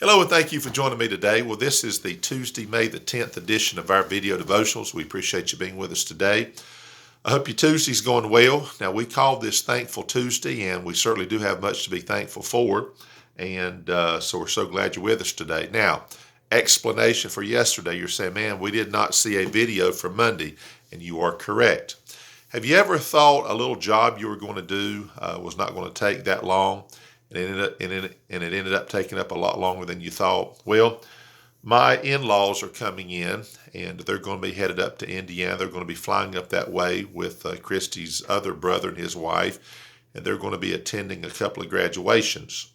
Hello and thank you for joining me today. Well, this is the Tuesday, May the 10th edition of our video devotionals. We appreciate you being with us today. I hope your Tuesday's going well. Now, we call this Thankful Tuesday, and we certainly do have much to be thankful for. And so we're so glad you're with us today. Now, explanation for yesterday. You're saying, man, we did not see a video for Monday, and you are correct. Have you ever thought a little job you were going to do was not going to take that long? And it ended up taking up a lot longer than you thought. Well, my in-laws are coming in, and they're going to be headed up to Indiana. They're going to be flying up that way with Christy's other brother and his wife, and they're going to be attending a couple of graduations.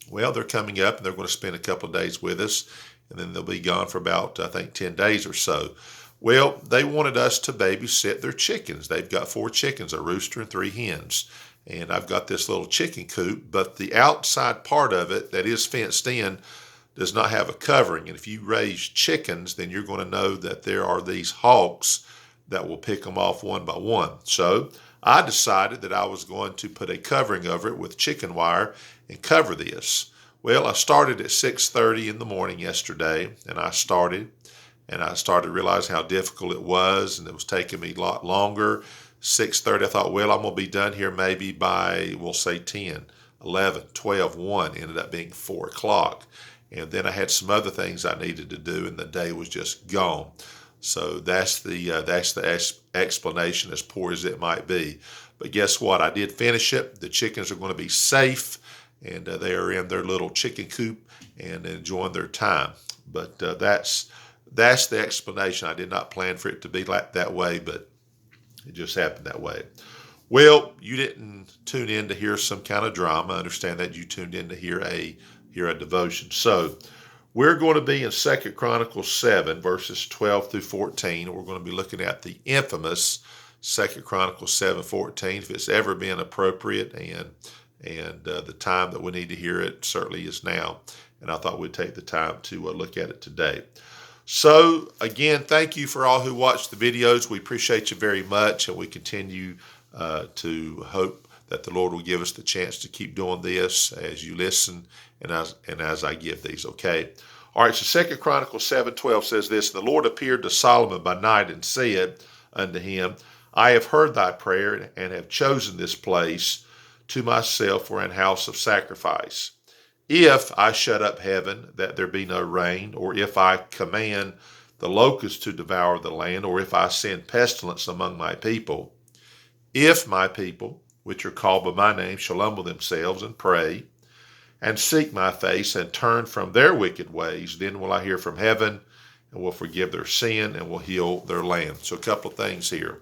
Well, they're coming up, and they're going to spend a couple of days with us, and then they'll be gone for about, I think, 10 days or so. Well, they wanted us to babysit their chickens. They've got 4 chickens, a rooster and 3 hens. And I've got this little chicken coop, but the outside part of it that is fenced in does not have a covering. And if you raise chickens, then you're going to know that there are these hawks that will pick them off one by one. So I decided that I was going to put a covering over it with chicken wire and cover this. Well, I started at 6:30 in the morning yesterday, and I started realizing how difficult it was, and it was taking me a lot longer. 6:30, I thought, well, I'm going to be done here maybe by, we'll say 10, 11, 12, 1. Ended up being 4 o'clock. And then I had some other things I needed to do, and the day was just gone. So that's the explanation, as poor as it might be. But guess what? I did finish it. The chickens are going to be safe, and they are in their little chicken coop and enjoying their time. But that's the explanation. I did not plan for it to be like that way, but it just happened that way. Well, you didn't tune in to hear some kind of drama. I understand that you tuned in to hear a devotion. So we're going to be in 2 Chronicles 7, verses 12 through 14. We're going to be looking at the infamous 2 Chronicles 7:14. If it's ever been appropriate and the time that we need to hear it certainly is now. And I thought we'd take the time to look at it today. So, again, thank you for all who watch the videos. We appreciate you very much, and we continue to hope that the Lord will give us the chance to keep doing this as you listen and as I give these, okay? All right, so 2 Chronicles 7:12 says this, "The Lord appeared to Solomon by night and said unto him, I have heard thy prayer and have chosen this place to myself for an house of sacrifice. If I shut up heaven, that there be no rain, or if I command the locusts to devour the land, or if I send pestilence among my people, if my people, which are called by my name, shall humble themselves and pray, and seek my face, and turn from their wicked ways, then will I hear from heaven, and will forgive their sin, and will heal their land." So a couple of things here.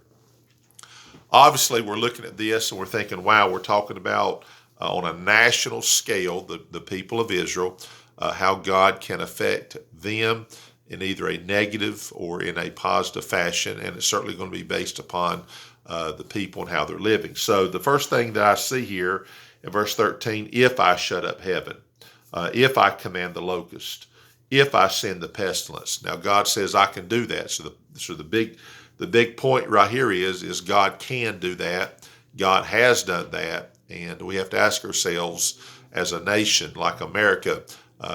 Obviously, we're looking at this, and we're thinking, wow, we're talking about on a national scale, the people of Israel, how God can affect them in either a negative or in a positive fashion, and it's certainly going to be based upon the people and how they're living. So the first thing that I see here in verse 13, if I shut up heaven, if I command the locust, if I send the pestilence. Now God says I can do that. So the big point right here is God can do that. God has done that. And we have to ask ourselves, as a nation like America,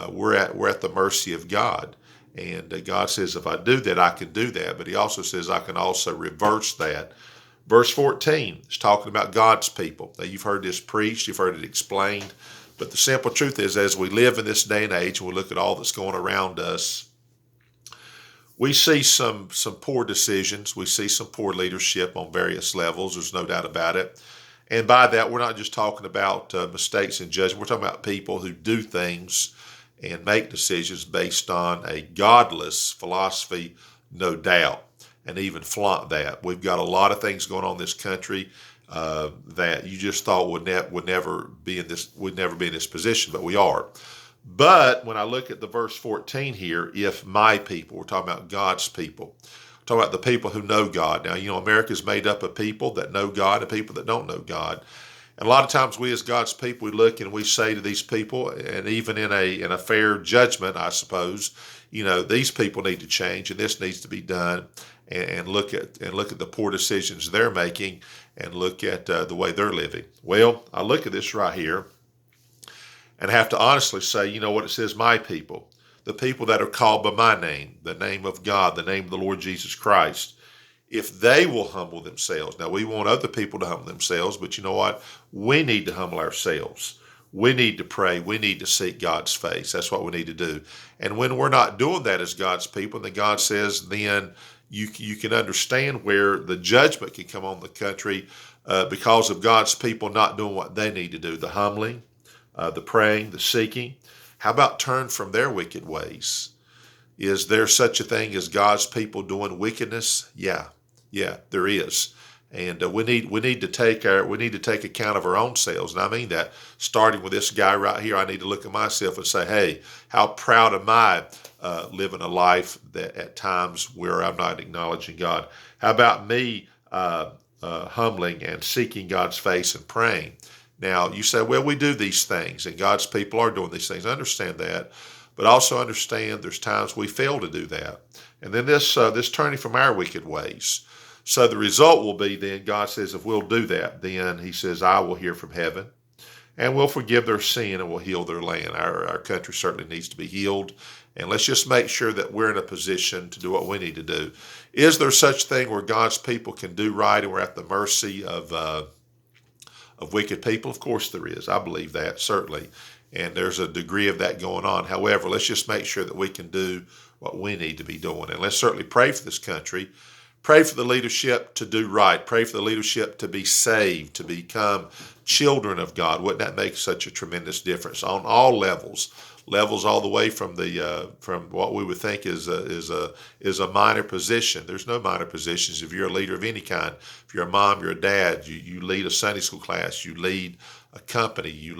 we're at the mercy of God. And God says, if I do that, I can do that. But he also says, I can also reverse that. Verse 14 is talking about God's people. Now, you've heard this preached, you've heard it explained. But the simple truth is, as we live in this day and age, and we look at all that's going around us, we see some poor decisions. We see some poor leadership on various levels. There's no doubt about it. And by that, we're not just talking about mistakes in judgment. We're talking about people who do things and make decisions based on a godless philosophy, no doubt, and even flaunt that. We've got a lot of things going on in this country that you just thought would never be in this position, but we are. But when I look at the verse 14 here, if my people, we're talking about God's people. Talk about the people who know God. Now, America is made up of people that know God and people that don't know God. And a lot of times we as God's people, we look and we say to these people, and even in a fair judgment, I suppose, these people need to change and this needs to be done, and look at the poor decisions they're making and look at the way they're living. Well, I look at this right here, and have to honestly say, you know what it says, my people, the people that are called by my name, the name of God, the name of the Lord Jesus Christ, if they will humble themselves. Now, we want other people to humble themselves, but you know what? We need to humble ourselves. We need to pray. We need to seek God's face. That's what we need to do. And when we're not doing that as God's people, then God says, then you can understand where the judgment can come on the country because of God's people not doing what they need to do, the humbling, the praying, the seeking. How about turn from their wicked ways? Is there such a thing as God's people doing wickedness? Yeah, there is. And we need to take account of our own selves, and I mean that. Starting with this guy right here, I need to look at myself and say, "Hey, how proud am I living a life that at times where I'm not acknowledging God? How about me humbling and seeking God's face and praying?" Now you say, "Well, we do these things, and God's people are doing these things." I understand that, but also understand there's times we fail to do that, and then this turning from our wicked ways. So the result will be then God says if we'll do that, then he says, I will hear from heaven and we'll forgive their sin and we'll heal their land. Our country certainly needs to be healed. And let's just make sure that we're in a position to do what we need to do. Is there such thing where God's people can do right and we're at the mercy of wicked people? Of course there is. I believe that, certainly. And there's a degree of that going on. However, let's just make sure that we can do what we need to be doing. And let's certainly pray for this country. Pray for the leadership to do right. Pray for the leadership to be saved, to become children of God. Wouldn't that make such a tremendous difference on all levels? Levels all the way from from what we would think is a minor position. There's no minor positions if you're a leader of any kind. If you're a mom, you're a dad. You lead a Sunday school class. You lead a company. You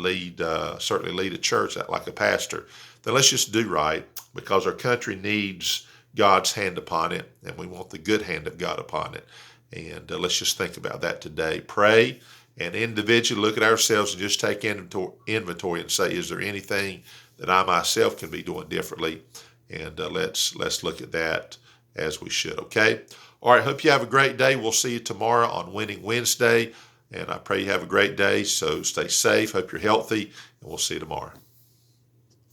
certainly lead a church like a pastor. Then let's just do right because our country needs God's hand upon it, and we want the good hand of God upon it. And let's just think about that today. Pray and individually look at ourselves and just take inventory and say, is there anything that I myself can be doing differently? And let's look at that as we should, okay? All right, hope you have a great day. We'll see you tomorrow on Winning Wednesday, and I pray you have a great day. So stay safe, hope you're healthy, and we'll see you tomorrow.